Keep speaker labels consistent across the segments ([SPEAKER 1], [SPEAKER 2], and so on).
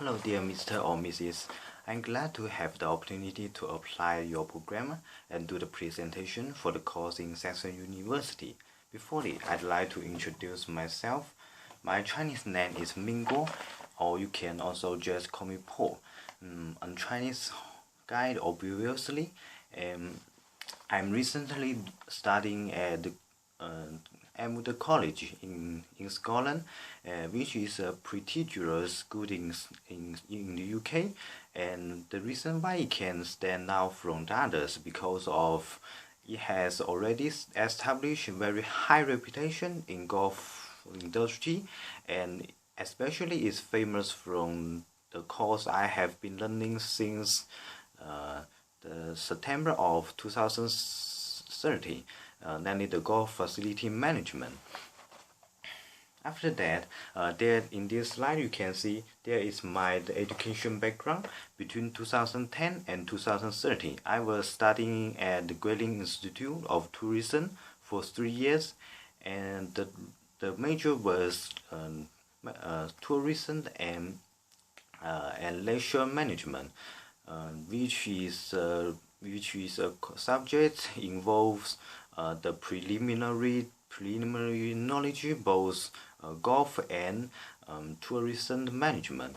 [SPEAKER 1] Hello dear Mr. or Mrs. I'm glad to have the opportunity to apply your program and do the presentation for the course in Saxsion University. Before it, I'd like to introduce myself. My Chinese name is Minguo, or you can also just call me Paul. I'm Chinese guy, obviously. I'm recently studying at the College in Scotland, which is a prestigious school in the UK. And the reason why it can stand out from the others because of it has already established a very high reputation in golf industry, and especially is famous from the course I have been learning since the September of 2030, namely the golf facility management. After that, there in this slide you can see there is my education background. Between 2010 and 2013, I was studying at the Guilin Institute of Tourism for 3 years, and the major was tourism and leisure management, which is a subject involves the preliminary knowledge both golf and tourism management.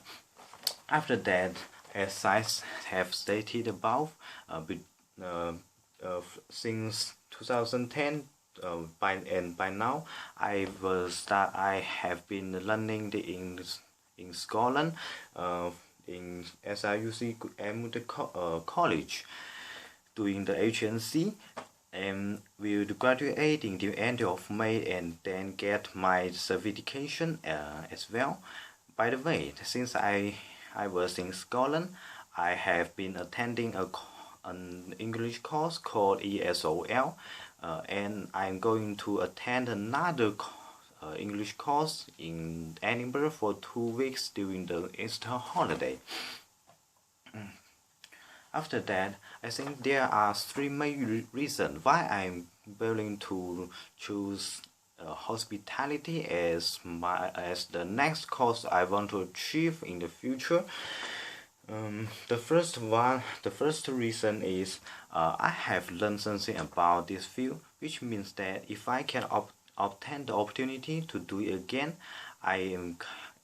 [SPEAKER 1] After that, as I have stated above, since 2010 by now I have been learning in Scotland, in SIUC College, doing the HNC, and will graduate in the end of May and then get my certification as well. By the way, since I was in Scotland, I have been attending an English course called ESOL, and I'm going to attend another English course in Edinburgh for 2 weeks during the Easter holiday. After that, I think there are 3 main reasons why I'm willing to choose hospitality as the next course I want to achieve in the future. The first reason is I have learned something about this field, which means that if I can obtain the opportunity to do it again, I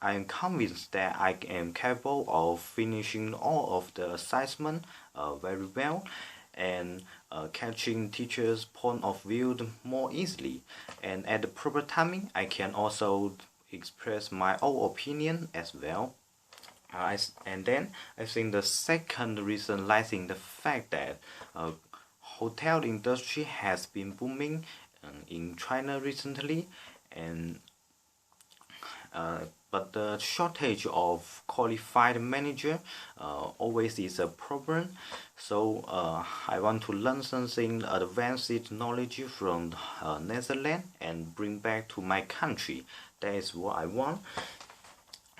[SPEAKER 1] am convinced that I am capable of finishing all of the assignment very well and catching teachers' point of view more easily. And at the proper timing, I can also express my own opinion as well. And then I think the second reason lies in the fact that hotel industry has been booming in China recently, and but the shortage of qualified manager always is a problem. So I want to learn something advanced knowledge from Netherlands and bring back to my country. That is what I want.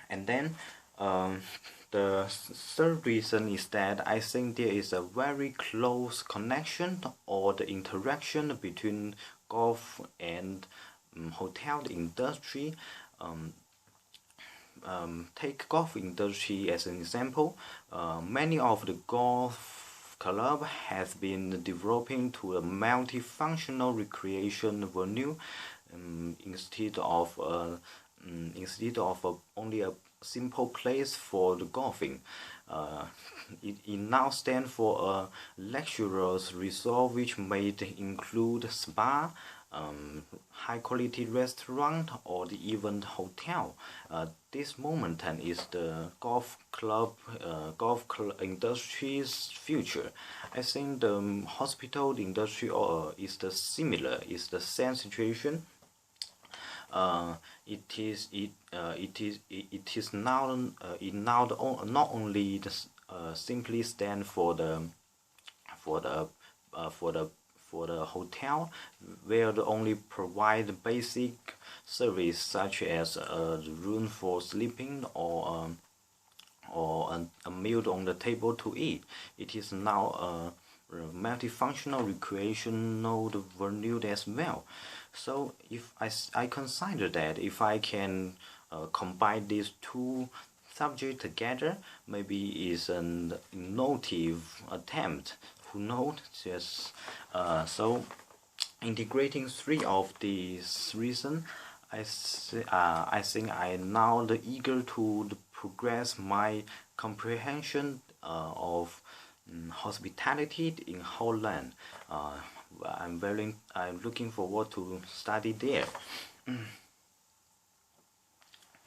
[SPEAKER 1] And then the third reason is that I think there is a very close connection or the interaction between golf and hotel industry. Take golf industry as an example. Many of the golf club has been developing to a multifunctional recreation venue instead of only a simple place for the golfing. It now stands for a luxurious resort which may include spa, high quality restaurant, or the even hotel. This moment is the golf industry's future. I think the hospital industry is the same situation. It is now not only simply stand for the hotel, where they only provide basic service such as a room for sleeping or a meal on the table to eat. It is now a multifunctional recreational venue as well. So if I consider that if I can combine these two subject together. Maybe is an innovative attempt. Who knows? Just so integrating three of these reasons, I think I am now eager to progress my comprehension of hospitality in Holland. I'm looking forward to study there.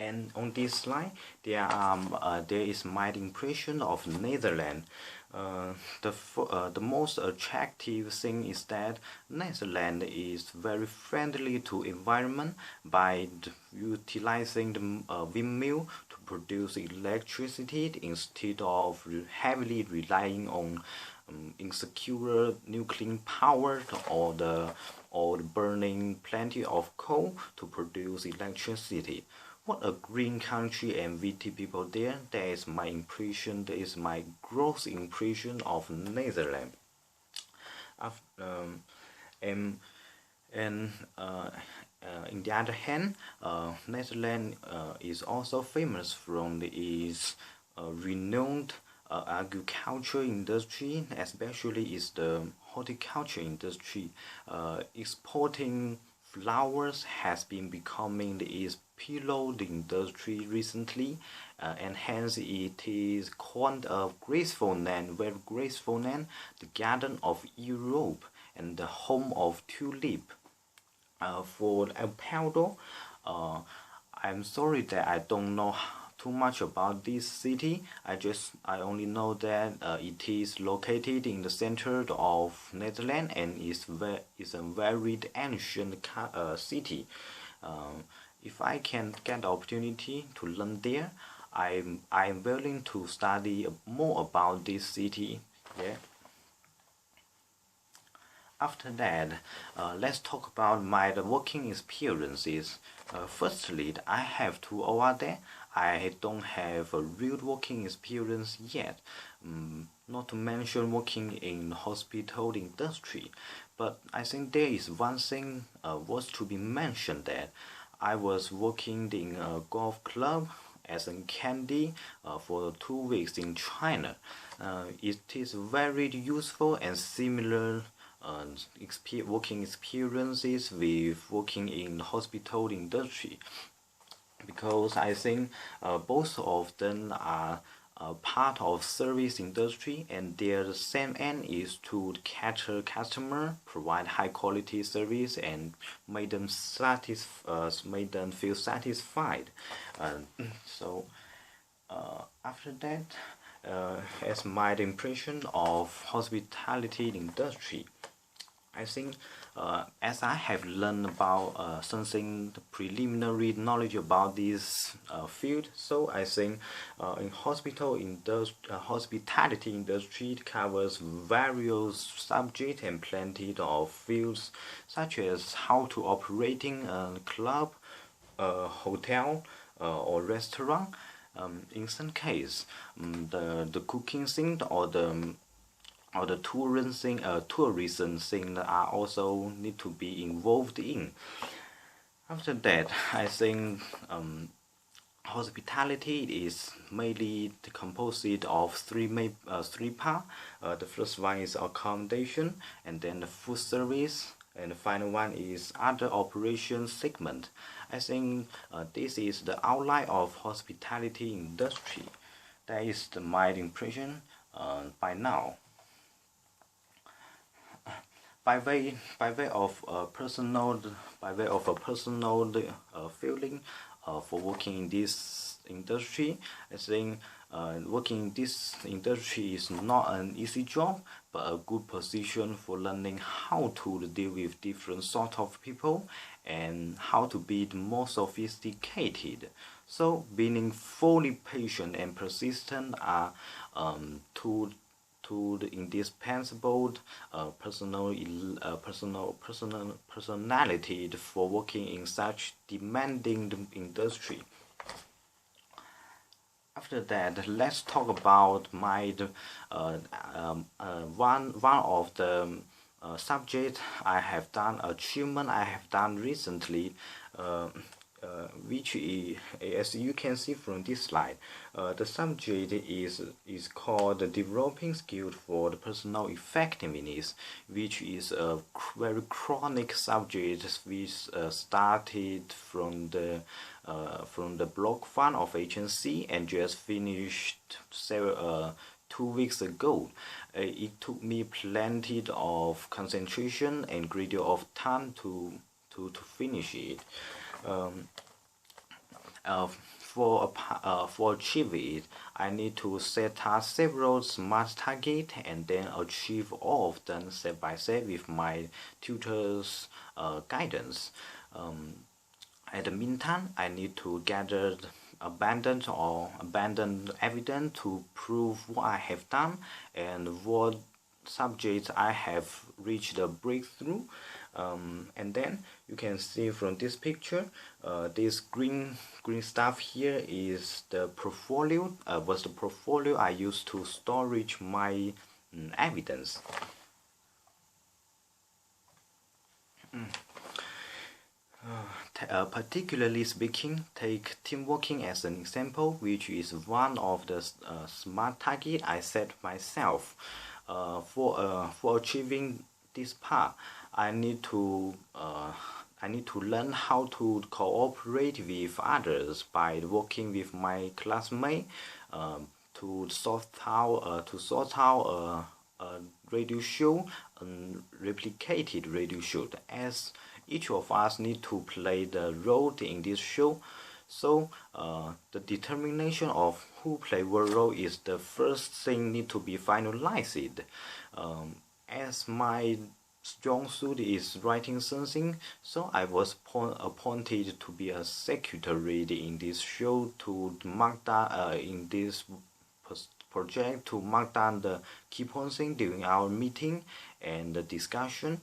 [SPEAKER 1] And on this slide, there is my impression of Netherlands. The most attractive thing is that Netherlands is very friendly to environment by utilizing the windmill to produce electricity instead of heavily relying on insecure nuclear power or burning plenty of coal to produce electricity. What a green country and witty people there. That is my impression. That is my gross impression of Netherlands. And and in the other hand, Netherlands is also famous from its renowned agriculture industry, especially is the horticulture industry. Exporting flowers has been becoming its pillar industry recently, and hence it is called a graceful land, very graceful land, the garden of Europe and the home of tulip. For El Pardo, I'm sorry that I don't know too much about this city. I only know that it is located in the center of Netherlands and is a very ancient city. If I can get the opportunity to learn there, I'm willing to study more about this city. Yeah. After that, let's talk about my working experiences. Firstly, I have two over there. I don't have a real working experience yet. Not to mention working in hospital industry, but I think there is one thing worth to be mentioned, that I was working in a golf club as a caddy for 2 weeks in China. It is very useful and similar working experiences with working in hospital industry, because I think both of them are part of service industry, and their same end is to cater customer, provide high quality service, and make them feel satisfied. So after that, as my impression of hospitality industry, I think as I have learned about something preliminary knowledge about this field, so I think in hospitality industry it covers various subjects and plenty of fields, such as how to operating a club, a hotel, or restaurant. In some case, the cooking thing or the tourism thing are also need to be involved in. After that, I think hospitality is mainly composed of three parts. The first one is accommodation, and then the food service, and the final one is other operation segment. I think this is the outline of hospitality industry. That is my impression by now. By way of a personal feeling for working in this industry, I think working in this industry is not an easy job, but a good position for learning how to deal with different sort of people and how to be more sophisticated. So being fully patient and persistent are two the indispensable personality for working in such demanding industry. After that, let's talk about my one of the subject I have done achievement I have done recently. which is, as you can see from this slide, the subject is called developing skills for the personal effectiveness, which is a very chronic subject which started from the block fund of agency and just finished 2 weeks ago. It took me plenty of concentration and great deal of time to finish it. For achieving it, I need to set up several smart targets and then achieve all of them step by step with my tutor's guidance. At the meantime, I need to gather abundant evidence to prove what I have done and what subjects I have reached a breakthrough. And then you can see from this picture, this green stuff here is the portfolio. Was the portfolio I used to storage my evidence. Particularly speaking, take teamworking as an example, which is one of the smart target I set myself. For achieving this part, I need to learn how to cooperate with others by working with my classmates to sort out a radio show, a replicated radio show, as each of us need to play the role in this show. So the determination of who play what role is the first thing need to be finalized. As my strong suit is writing something, so I was appointed to be a secretary in this show to mark down in this project to mark down the key points during our meeting and the discussion.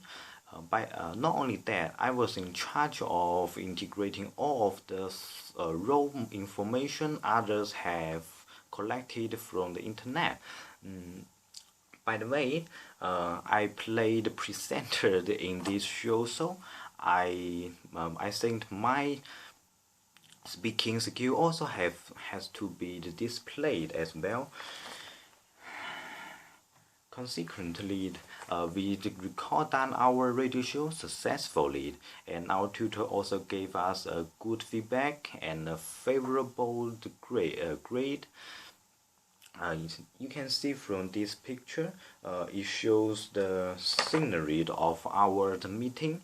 [SPEAKER 1] Not only that, I was in charge of integrating all of the raw information others have collected from the internet. By the way, I played presenter in this show, so I think my speaking skill also has to be displayed as well. Consequently, we record down our radio show successfully, and our tutor also gave us a good feedback and a favorable grade. You can see from this picture, it shows the scenery of our meeting.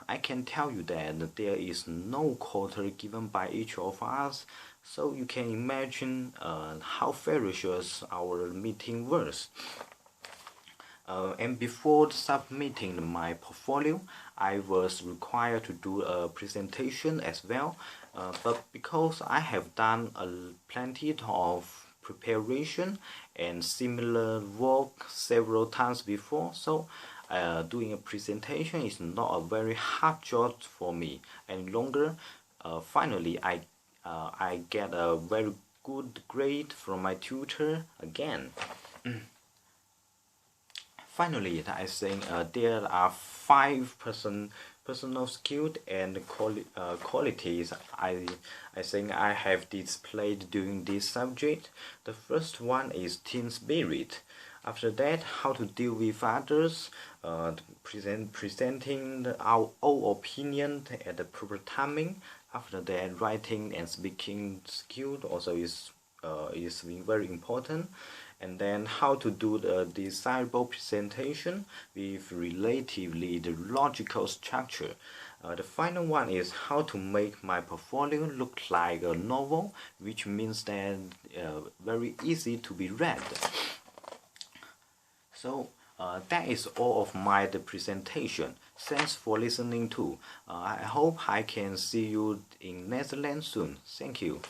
[SPEAKER 1] I can tell you that there is no quota given by each of us, so you can imagine how ferocious our meeting was. And before submitting my portfolio, I was required to do a presentation as well. But because I have done plenty of preparation and similar work several times before, so doing a presentation is not a very hard job for me any longer. Finally, I get a very good grade from my tutor again. Finally, I think there are 5 personal skills and qualities I think I have displayed during this subject. The first one is team spirit. After that, how to deal with others, presenting our own opinion at the proper timing. After that, writing and speaking skill also is very important. And then how to do the desirable presentation with relatively the logical structure. The final one is how to make my portfolio look like a novel, which means that very easy to be read. So that is all of my presentation. Thanks for listening to. I hope I can see you in Netherlands soon. Thank you.